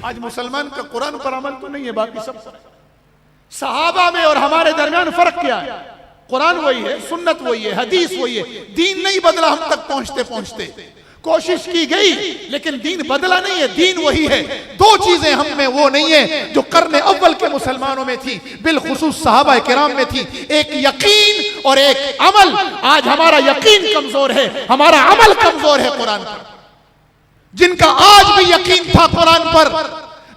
आज मुसलमान का कुरान पर अमल तो नहीं है, बाकी सब पर। सहाबा में और हमारे दरमियान फर्क क्या है? कुरान वही है, सुन्नत वही है, हदीस वही है, दीन नहीं बदला। हम तक पहुंचते पहुंचते कोशिश की गई लेकिन दीन बदला नहीं है, दीन वही है। दो चीजें हम में वो नहीं है जो करने अव्वल के मुसलमानों में थी, बिलखुसूस सहाबा किराम में थी, एक यकीन और एक अमल। आज हमारा यकीन कमजोर है, हमारा अमल कमजोर है कुरान पर। जिनका आज भी यकीन था कुरान पर,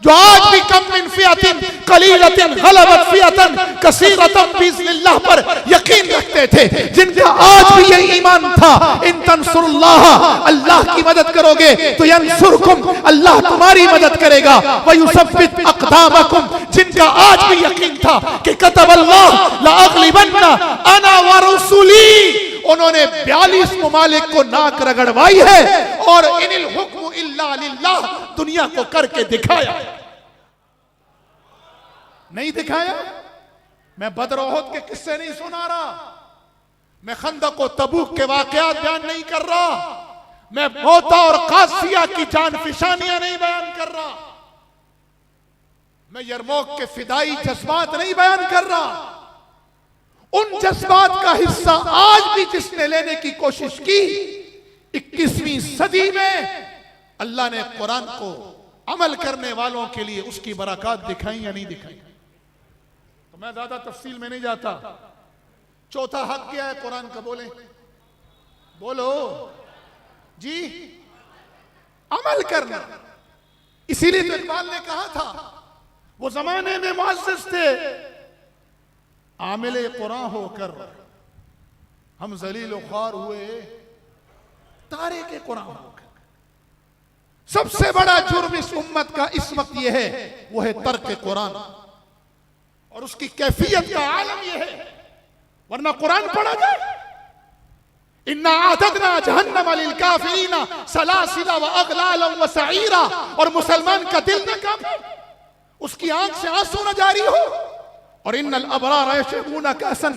जो आज भी कम मिन फियतिन कलीलतिन गलबत फियतन कसीरतन बिइज़्निल्लाह पर यकीन रखते थे, जिनका आज भी यही ईमान था, इन तंसुरुल्लाह, अल्लाह की मदद करोगे तो यंसुरकुम, अल्लाह तुम्हारी मदद करेगा, व युसब्बित अक़दामकुम, जिनका आज भी यकीन था कि कतबल्लाह ला अग़लिबन्ना अना व रसूली, उन्होंने 42 ममालिक को नाक रगड़वाई है और इनिल हुक्मु इल्ला लिल्लाह, दुनिया को करके दिखाया। नहीं दिखाया? मैं बदर ओहद के किस्से नहीं सुना रहा, मैं खंदक और तबूक के वाकयात बयान नहीं कर रहा, मैं मौता और कासिया की जान फिशानियां नहीं बयान कर रहा, मैं यरमौक के फिदाई जज्बात नहीं बयान कर रहा। उन जज्बात का हिस्सा आज भी जिसने लेने की कोशिश की, 21वीं सदी में अल्लाह ने कुरान को अमल करने वालों के लिए उसकी बरकत दिखाई या नहीं दिखाई? तो मैं ज्यादा तफसील में नहीं जाता। चौथा हक क्या है कुरान का? बोले बोलो जी, अमल करना। इसीलिए तो इकबाल ने कहा था, वो जमाने में मुअज़्ज़िज़ थे, आमिले कुरान होकर हम जलील ख्वार हुए तारे के कुरान होकर। सबसे बड़ा जुर्म इस उम्मत का इस वक्त यह है, वो है तर्क कुरान, और उसकी कैफियत का आलम यह है, वरना कुरान पढ़ा जाए। इन्ना आतदना जहन्नम लिल काफिरीना सलासिला व अगलाला व सईरा, और मुसलमान का दिल न कांपे, उसकी आंख से आंसू न जारी हो। और इन्नल अबरार यशरबूना कासन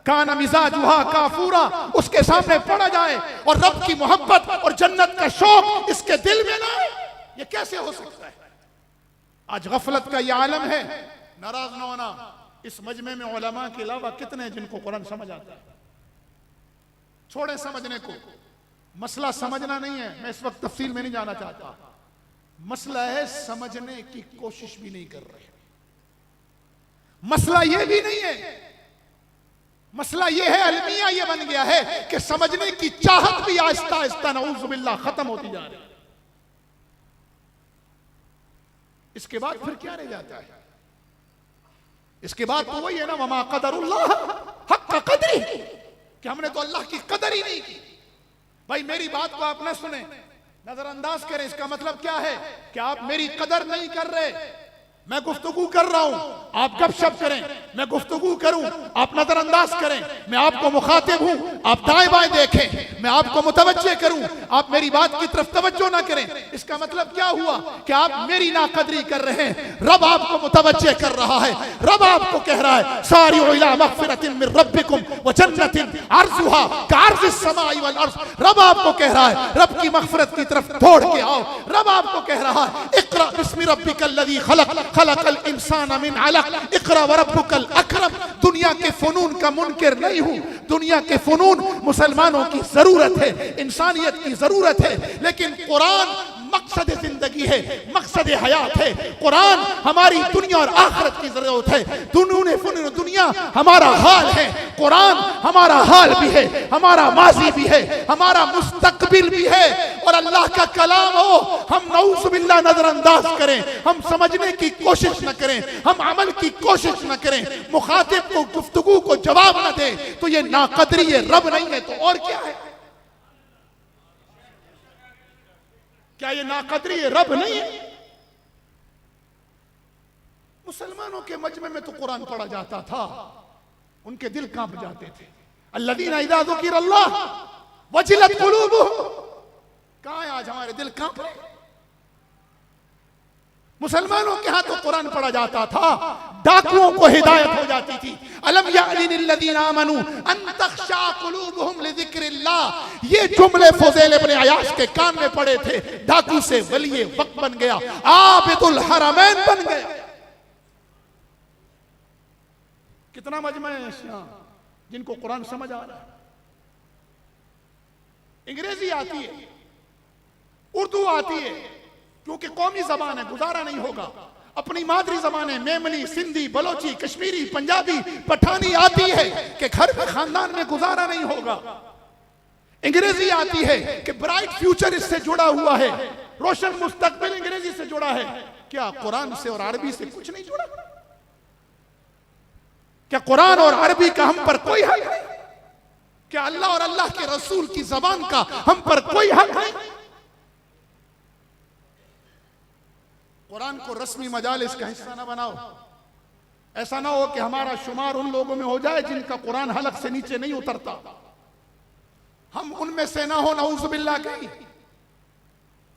काना मिजाजुहा काफूरा, उसके सामने पड़ा जाए और रब की मोहब्बत और जन्नत का शौक इसके दिल में ना आए, ये कैसे हो सकता है? आज गफलत का ये आलम है। नाराज न होना, इस मजमे में उलमा के अलावा कितने हैं जिनको कुरान समझ आता है? छोड़े समझने को, मसला समझना नहीं है, मैं इस वक्त तफसील में नहीं जाना चाहता। मसला है समझने की कोशिश भी नहीं कर रहे। मसला ये भी नहीं है, मसला ये है, अलमिया ये बन गया है कि समझने की चाहत भी आहिस्ता आहिस्ता नऊज़ु बिल्लाह खत्म होती जा रही है। इसके बाद फिर क्या रह जाता है? इसके बाद तो वही है ना, वमा क़दरुल्लाह हक़्क़ क़द्रिही, कि हमने तो अल्लाह की कदर ही नहीं की। भाई मेरी बात को आप न सुने, नजरअंदाज करें, इसका मतलब क्या है कि आप मेरी कदर नहीं कर रहे। मैं गुफ्तगू कर रहा हूं, आप गपशप करें, मैं गुफ्तगू करूं, आप नजरअंदाज करें। मैं आपको मुखातिब हूं, आप दाएं बाएं देखें, मैं आपको मुतवज्जे करूं, आप मेरी बात की तरफ तवज्जो ना करें। इसका मतलब क्या हुआ कि आप मेरी नाकदरी कर रहे हैं। रब आपको मुतवज्जे कर रहा है, रब आपको कह रहा है सारिउ इला मग़फ़िरतिन मिन रब्बिकुम व जन्नतिन अर्ज़ुहा कअर्ज़िस समाई वल अर्ज़। रब आपको कह रहा है, रब की मग़फ़िरत की तरफ दौड़ के आओ। रब आपको कह रहा है इक़रा बिस्मि रब्बिकल लज़ी खलक़ खलक़ल इंसान मिन अलक़ इक़रा व रब्बुकल अकरम। दुनिया के फ़नून का मुनकिर नहीं हूं, दुनिया के फ़नून मुसलमानों की जरूरत है, इंसानियत की जरूरत है, लेकिन कुरान मकसद जिंदगी है, मकसद हयात है। कुरान हमारी दुनिया और आखिरत की जरूरत है। दुनिया हमारा हाल है, कुरान हमारा हाल भी है, हमारा माजी भी है, हमारा मुस्तकबिल भी है। और अल्लाह का कलाम हो, हम नऊज़ु बिल्लाह नजरअंदाज करें, हम समझने की कोशिश न करें, हम अमल की कोशिश न करें, मुखातिब को गुफ्तगू को जवाब न दे, तो ये नाकदरी है, रब नहीं है तो और क्या है? क्या ये नाकदरी है, रब नहीं है? मुसलमानों के मजमे में तो कुरान पढ़ा जाता था, उनके दिल कांप जाते थे। अल्लज़ीना इज़ा ज़ुकिरल्लाह वजिलत क़ुलूबुहुम। कहां है आज हमारे दिल कांप रहे? मुसलमानों के यहां तो कुरान पढ़ा जाता था, डाकुओं को हिदायत हो जाती थी। अलम यानिल्लज़ीना आमनू अन तख्शा कुलूबुहुम लिज़िक्रिल्लाह, ये जुमले फुज़ैल इब्न अयाश के कान में पड़े थे। डाकू से वली वक्त बन गया, आबिदुल हरमैन बन गया। कितना मजमा है जिनको कुरान समझ आ रहा है। अंग्रेजी आती है, उर्दू आती है, क्योंकि कौमी जबान है, गुजारा नहीं होगा। अपनी मादरी जबान है, मेमनी, सिंधी, बलोची, कश्मीरी, पंजाबी, पठानी आती है कि घर में खानदान में गुजारा नहीं होगा। अंग्रेजी आती है कि ब्राइट फ्यूचर इससे जुड़ा हुआ है, रोशन मुस्तकबिल अंग्रेजी से जुड़ा है। क्या कुरान से और अरबी से कुछ नहीं जुड़ा? क्या कुरान और अरबी का हम पर कोई हक है? क्या अल्लाह और अल्लाह के रसूल की जबान का हम पर कोई हक है? कुरान को रस्मी मजालिस का हिस्सा ना बनाओ। ऐसा ना हो कि हमारा शुमार उन लोगों में हो जाए जिनका कुरान हलक से नीचे नहीं उतरता। हम उनमें से ना हो, नऊज़ुबिल्लाह कहीं।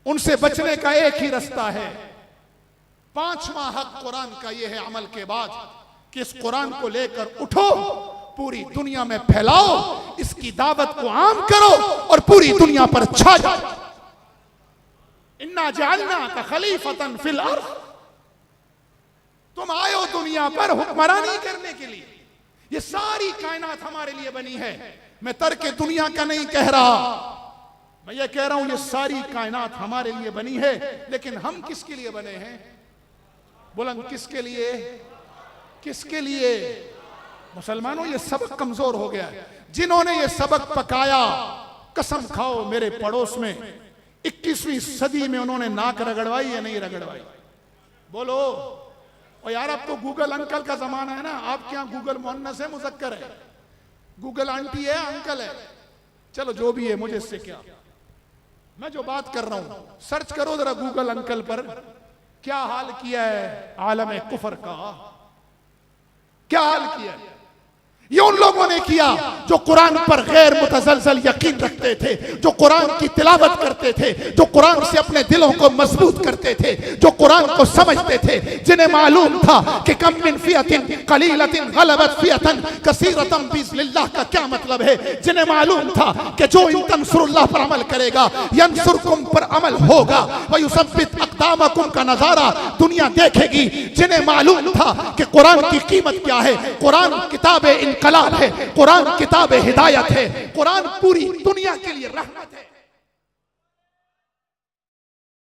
उनसे बचने का एक ही रास्ता है। पांचवा हक कुरान का यह है अमल के बाद कि इस कुरान को लेकर उठो, पूरी दुनिया में फैलाओ, इसकी दावत को आम करो और पूरी दुनिया पर छा जाओ। इन्ना जअलना का खलीफतन फिल अर्ज़, तुम आयो दुनिया पर हुक्मरानी करने के लिए। ये सारी कायनात हमारे लिए बनी है। मैं तर्क दुनिया का नहीं कह रहा, मैं ये कह रहा हूं ये सारी कायनात हमारे लिए बनी है। लेकिन हम किसके लिए बने हैं? बुलंद किसके लिए? किसके लिए? मुसलमानों, ये सबक कमजोर हो गया है। जिन्होंने ये सबक पकाया, कसम खाओ मेरे पड़ोस में 21वीं सदी में उन्होंने नाक रगड़वाई या नहीं रगड़वाई? बोलो। और यार अब तो गूगल अंकल का जमाना है ना। आपके यहाँ गूगल मुअन्नस है, मुज़क्कर है? गूगल आंटी है, अंकल है? चलो जो भी है, मुझे इससे क्या। मैं जो बात कर रहा हूं, सर्च करो जरा गूगल अंकल पर, क्या हाल किया है आलम कुफर का, क्या हाल किया है। ये उन लोगों ने किया जो कुरान पर गैर मुतज़लज़ल यकीन रखते थे, जो कुरान की तिलावत करते थे, जो कुरान से अपने दिलों को मजबूत करते थे, जो कुरान को समझते थे, जिन्हें मालूम था कि कम मिन फियतिन कलीलतिन गलबत फियतन कसीरतन बिइज़्निल्लाह का क्या मतलब है, जिन्हें मालूम था कि जो इन तंसुरुल्लाह पर अमल करेगा यंसुरकुम पर अमल होगा, व युसब्बित अक़दामकुम का नजारा दुनिया देखेगी, जिन्हें मालूम था कि कुरान की कीमत क्या है। कुरान किताब कलाम है, कुरान किताब हिदायत है, कुरान पूरी दुनिया के लिए रहमत है।